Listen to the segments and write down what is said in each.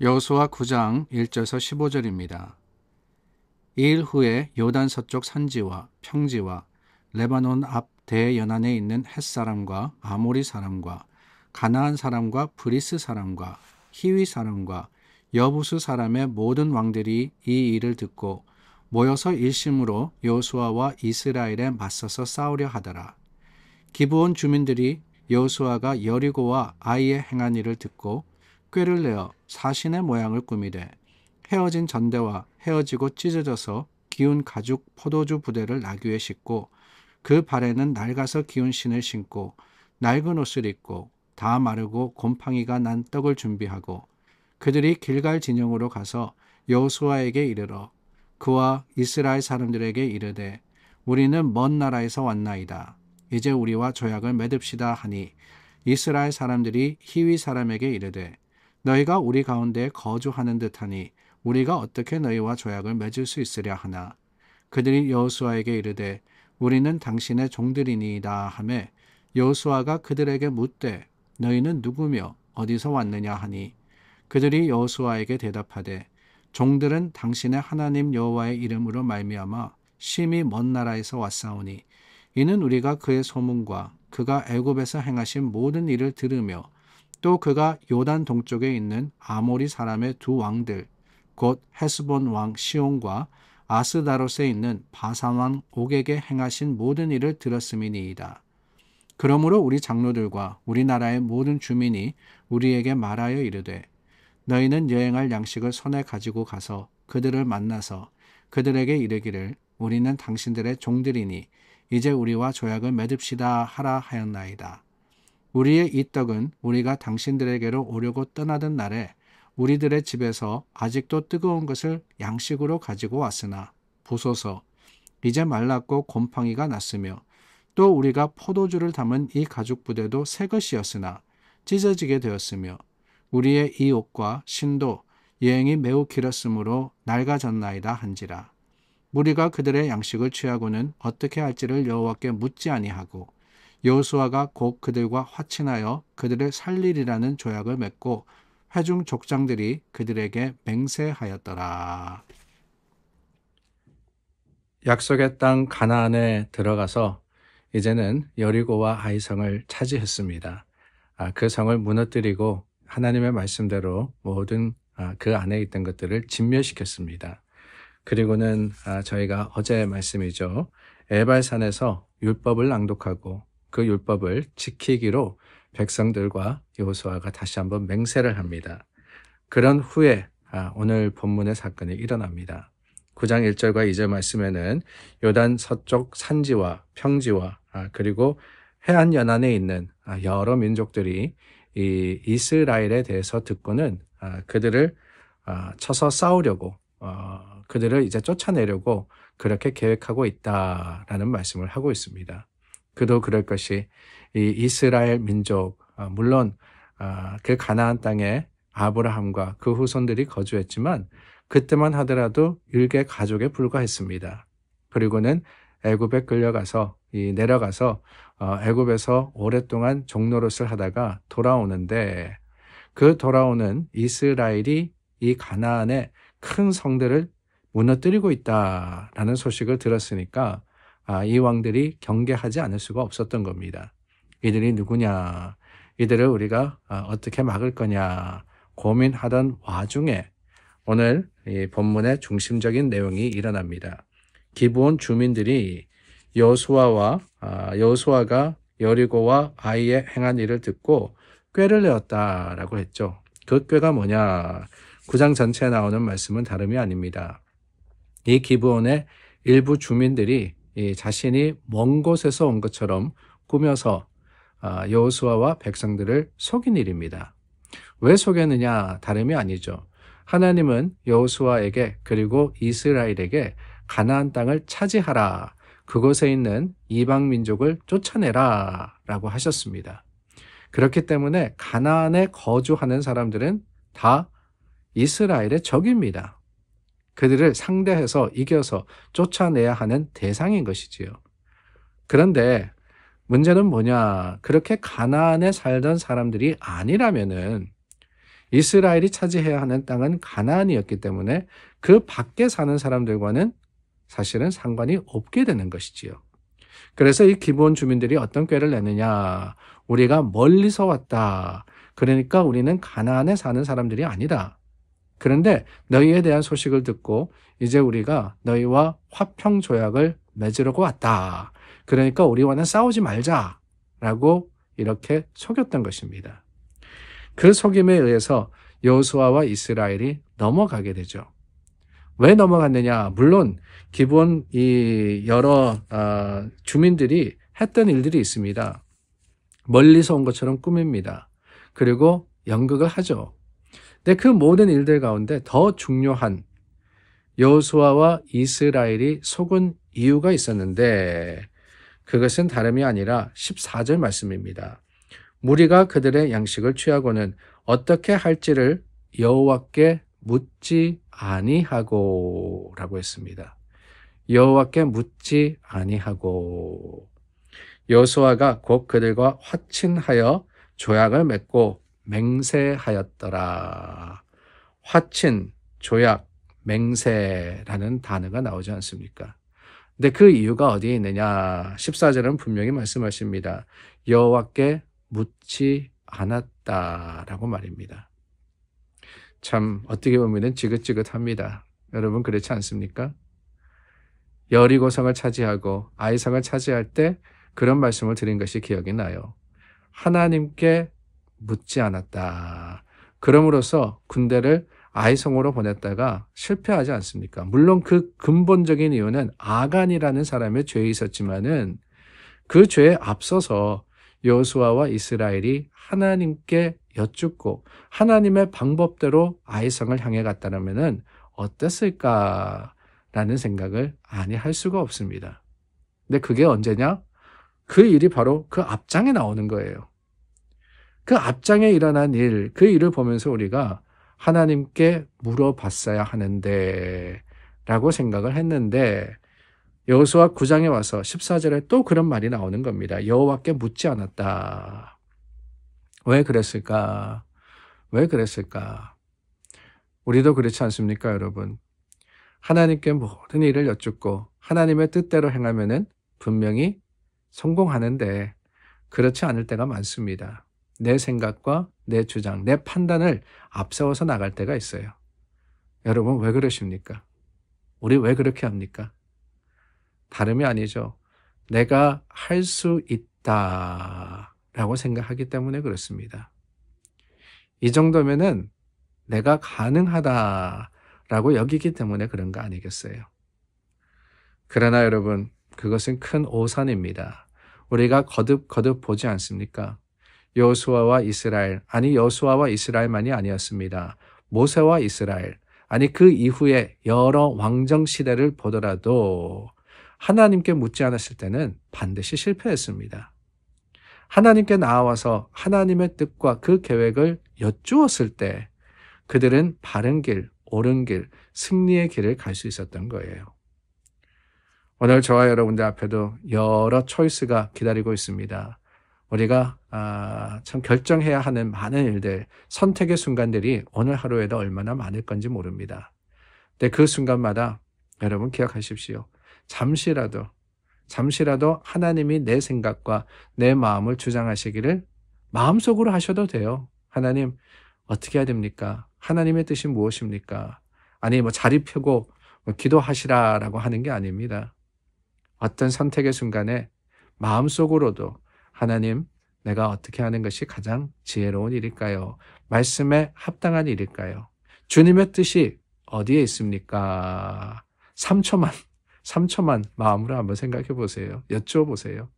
여호수아 9장 1절에서 15절입니다. 이일 후에 요단 서쪽 산지와 평지와 레바논 앞 대연안에 있는 헷사람과 아모리 사람과 가나안 사람과 브리스 사람과 히위 사람과 여부수 사람의 모든 왕들이 이 일을 듣고 모여서 일심으로 여호수아와 이스라엘에 맞서서 싸우려 하더라. 기브온 주민들이 여호수아가 여리고와 아이에 행한 일을 듣고 꾀를 내어 사신의 모양을 꾸미되 헤어진 전대와 헤어지고 찢어져서 기운 가죽 포도주 부대를 나귀에 싣고 그 발에는 낡아서 기운 신을 신고 낡은 옷을 입고 다 마르고 곰팡이가 난 떡을 준비하고 그들이 길갈 진영으로 가서 여호수아에게 이르러 그와 이스라엘 사람들에게 이르되 우리는 먼 나라에서 왔나이다. 이제 우리와 조약을 맺읍시다 하니 이스라엘 사람들이 히위 사람에게 이르되 너희가 우리 가운데 거주하는 듯하니 우리가 어떻게 너희와 조약을 맺을 수 있으랴 하나 그들이 여호수아에게 이르되 우리는 당신의 종들이니이다 하매 여호수아가 그들에게 묻되 너희는 누구며 어디서 왔느냐 하니 그들이 여호수아에게 대답하되 종들은 당신의 하나님 여호와의 이름으로 말미암아 심히 먼 나라에서 왔사오니 이는 우리가 그의 소문과 그가 애굽에서 행하신 모든 일을 들으며 또 그가 요단 동쪽에 있는 아모리 사람의 두 왕들 곧 헤스본 왕 시온과 아스다롯에 있는 바산 왕 옥에게 행하신 모든 일을 들었음이니이다. 그러므로 우리 장로들과 우리나라의 모든 주민이 우리에게 말하여 이르되 너희는 여행할 양식을 손에 가지고 가서 그들을 만나서 그들에게 이르기를 우리는 당신들의 종들이니 이제 우리와 조약을 맺읍시다 하라 하였나이다. 우리의 이 떡은 우리가 당신들에게로 오려고 떠나던 날에 우리들의 집에서 아직도 뜨거운 것을 양식으로 가지고 왔으나 보소서 이제 말랐고 곰팡이가 났으며 또 우리가 포도주를 담은 이 가죽 부대도 새 것이었으나 찢어지게 되었으며 우리의 이 옷과 신도 여행이 매우 길었으므로 낡아졌나이다 한지라. 우리가 그들의 양식을 취하고는 어떻게 할지를 여호와께 묻지 아니하고 여호수아가 곧 그들과 화친하여 그들을 살리리라는 조약을 맺고 회중 족장들이 그들에게 맹세하였더라. 약속의 땅 가나안에 들어가서 이제는 여리고와 아이성을 차지했습니다. 그 성을 무너뜨리고 하나님의 말씀대로 모든 그 안에 있던 것들을 진멸시켰습니다. 그리고는 저희가 어제 말씀이죠. 에발산에서 율법을 낭독하고 그 율법을 지키기로 백성들과 여호수아가 다시 한번 맹세를 합니다. 그런 후에 오늘 본문의 사건이 일어납니다. 9장 1절과 2절 말씀에는 요단 서쪽 산지와 평지와 그리고 해안 연안에 있는 여러 민족들이 이 이스라엘에 대해서 듣고는 그들을 쳐서 싸우려고 그들을 이제 쫓아내려고 그렇게 계획하고 있다라는 말씀을 하고 있습니다. 그도 그럴 것이 이 이스라엘 민족 물론 그 가나안 땅에 아브라함과 그 후손들이 거주했지만 그때만 하더라도 일개 가족에 불과했습니다. 그리고는 애굽에 끌려가서 내려가서 애굽에서 오랫동안 종노릇을 하다가 돌아오는데 그 돌아오는 이스라엘이 이 가나안의 큰 성들을 무너뜨리고 있다라는 소식을 들었으니까 이 왕들이 경계하지 않을 수가 없었던 겁니다. 이들이 누구냐? 이들을 우리가 어떻게 막을 거냐? 고민하던 와중에 오늘 이 본문의 중심적인 내용이 일어납니다. 기브온 주민들이 여호수아가 여리고와 아이에 행한 일을 듣고 꾀를 내었다라고 했죠. 그 꾀가 뭐냐? 9장 전체에 나오는 말씀은 다름이 아닙니다. 이 기브온의 일부 주민들이 자신이 먼 곳에서 온 것처럼 꾸며서 여호수아와 백성들을 속인 일입니다. 왜 속였느냐? 다름이 아니죠. 하나님은 여호수아에게 그리고 이스라엘에게 가나안 땅을 차지하라. 그곳에 있는 이방 민족을 쫓아내라 라고 하셨습니다. 그렇기 때문에 가나안에 거주하는 사람들은 다 이스라엘의 적입니다. 그들을 상대해서 이겨서 쫓아내야 하는 대상인 것이지요. 그런데 문제는 뭐냐? 그렇게 가나안에 살던 사람들이 아니라면은 이스라엘이 차지해야 하는 땅은 가나안이었기 때문에 그 밖에 사는 사람들과는 사실은 상관이 없게 되는 것이지요. 그래서 이 기브온 주민들이 어떤 꾀를 내느냐. 우리가 멀리서 왔다. 그러니까 우리는 가나안에 사는 사람들이 아니다. 그런데 너희에 대한 소식을 듣고 이제 우리가 너희와 화평 조약을 맺으려고 왔다. 그러니까 우리와는 싸우지 말자라고 이렇게 속였던 것입니다. 그 속임에 의해서 여호수아와 이스라엘이 넘어가게 되죠. 왜 넘어갔느냐? 물론 기본 이 여러 주민들이 했던 일들이 있습니다. 멀리서 온 것처럼 꾸밉니다. 그리고 연극을 하죠. 근데 그 모든 일들 가운데 더 중요한 여호수아와 이스라엘이 속은 이유가 있었는데 그것은 다름이 아니라 14절 말씀입니다. 무리가 그들의 양식을 취하고는 어떻게 할지를 여호와께 묻지 아니하고 라고 했습니다. 여호와께 묻지 아니하고 여호수아가 곧 그들과 화친하여 조약을 맺고 맹세하였더라. 화친, 조약, 맹세라는 단어가 나오지 않습니까? 근데 그 이유가 어디에 있느냐? 14절은 분명히 말씀하십니다. 여호와께 묻지 않았다라고 말입니다. 참 어떻게 보면 지긋지긋합니다. 여러분 그렇지 않습니까? 여리고성을 차지하고 아이성을 차지할 때 그런 말씀을 드린 것이 기억이 나요. 하나님께 묻지 않았다. 그럼으로써 군대를 아이성으로 보냈다가 실패하지 않습니까? 물론 그 근본적인 이유는 아간이라는 사람의 죄에 있었지만은 그 죄에 앞서서 여호수아와 이스라엘이 하나님께 여쭙고 하나님의 방법대로 아이성을 향해 갔다면은 어땠을까라는 생각을 아니 할 수가 없습니다. 근데 그게 언제냐? 그 일이 바로 그 앞장에 나오는 거예요. 그 앞장에 일어난 일, 그 일을 보면서 우리가 하나님께 물어봤어야 하는데 라고 생각을 했는데 여호수아 9장에 와서 14절에 또 그런 말이 나오는 겁니다. 여호와께 묻지 않았다. 왜 그랬을까? 왜 그랬을까? 우리도 그렇지 않습니까, 여러분? 하나님께 모든 일을 여쭙고 하나님의 뜻대로 행하면은 분명히 성공하는데 그렇지 않을 때가 많습니다. 내 생각과 내 주장, 내 판단을 앞세워서 나갈 때가 있어요. 여러분 왜 그러십니까? 우리 왜 그렇게 합니까? 다름이 아니죠. 내가 할 수 있다라고 생각하기 때문에 그렇습니다. 이 정도면은 내가 가능하다라고 여기기 때문에 그런 거 아니겠어요? 그러나 여러분 그것은 큰 오산입니다. 우리가 거듭 보지 않습니까? 여호수아와 이스라엘, 아니 여호수아와 이스라엘만이 아니었습니다. 모세와 이스라엘, 아니 그 이후에 여러 왕정 시대를 보더라도 하나님께 묻지 않았을 때는 반드시 실패했습니다. 하나님께 나와서 하나님의 뜻과 그 계획을 여쭈었을 때 그들은 바른 길, 옳은 길, 승리의 길을 갈 수 있었던 거예요. 오늘 저와 여러분들 앞에도 여러 초이스가 기다리고 있습니다. 우리가 참 결정해야 하는 많은 일들, 선택의 순간들이 오늘 하루에도 얼마나 많을 건지 모릅니다. 근데 그 순간마다 여러분 기억하십시오. 잠시라도 하나님이 내 생각과 내 마음을 주장하시기를 마음속으로 하셔도 돼요. 하나님 어떻게 해야 됩니까? 하나님의 뜻이 무엇입니까? 아니 자리 펴고 기도하시라라고 하는 게 아닙니다. 어떤 선택의 순간에 마음속으로도 하나님 내가 어떻게 하는 것이 가장 지혜로운 일일까요? 말씀에 합당한 일일까요? 주님의 뜻이 어디에 있습니까? 3초만 마음으로 한번 생각해 보세요. 여쭤보세요.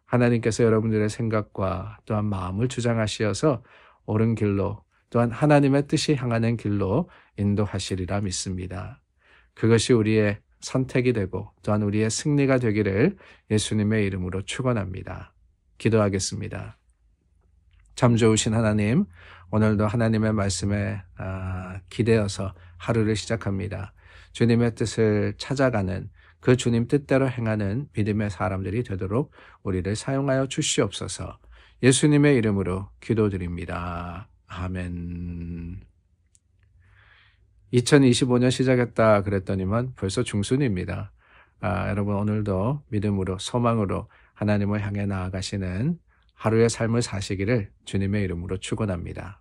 하나님께서 여러분들의 생각과 또한 마음을 주장하시어서 옳은 길로 또한 하나님의 뜻이 향하는 길로 인도하시리라 믿습니다. 그것이 우리의 선택이 되고 또한 우리의 승리가 되기를 예수님의 이름으로 축원합니다. 기도하겠습니다. 참 좋으신 하나님, 오늘도 하나님의 말씀에 기대어서 하루를 시작합니다. 주님의 뜻을 찾아가는 그 주님 뜻대로 행하는 믿음의 사람들이 되도록 우리를 사용하여 주시옵소서. 예수님의 이름으로 기도드립니다. 아멘. 2025년 시작했다 그랬더니만 벌써 중순입니다. 여러분 오늘도 믿음으로 소망으로 하나님을 향해 나아가시는 하루의 삶을 사시기를 주님의 이름으로 축원합니다.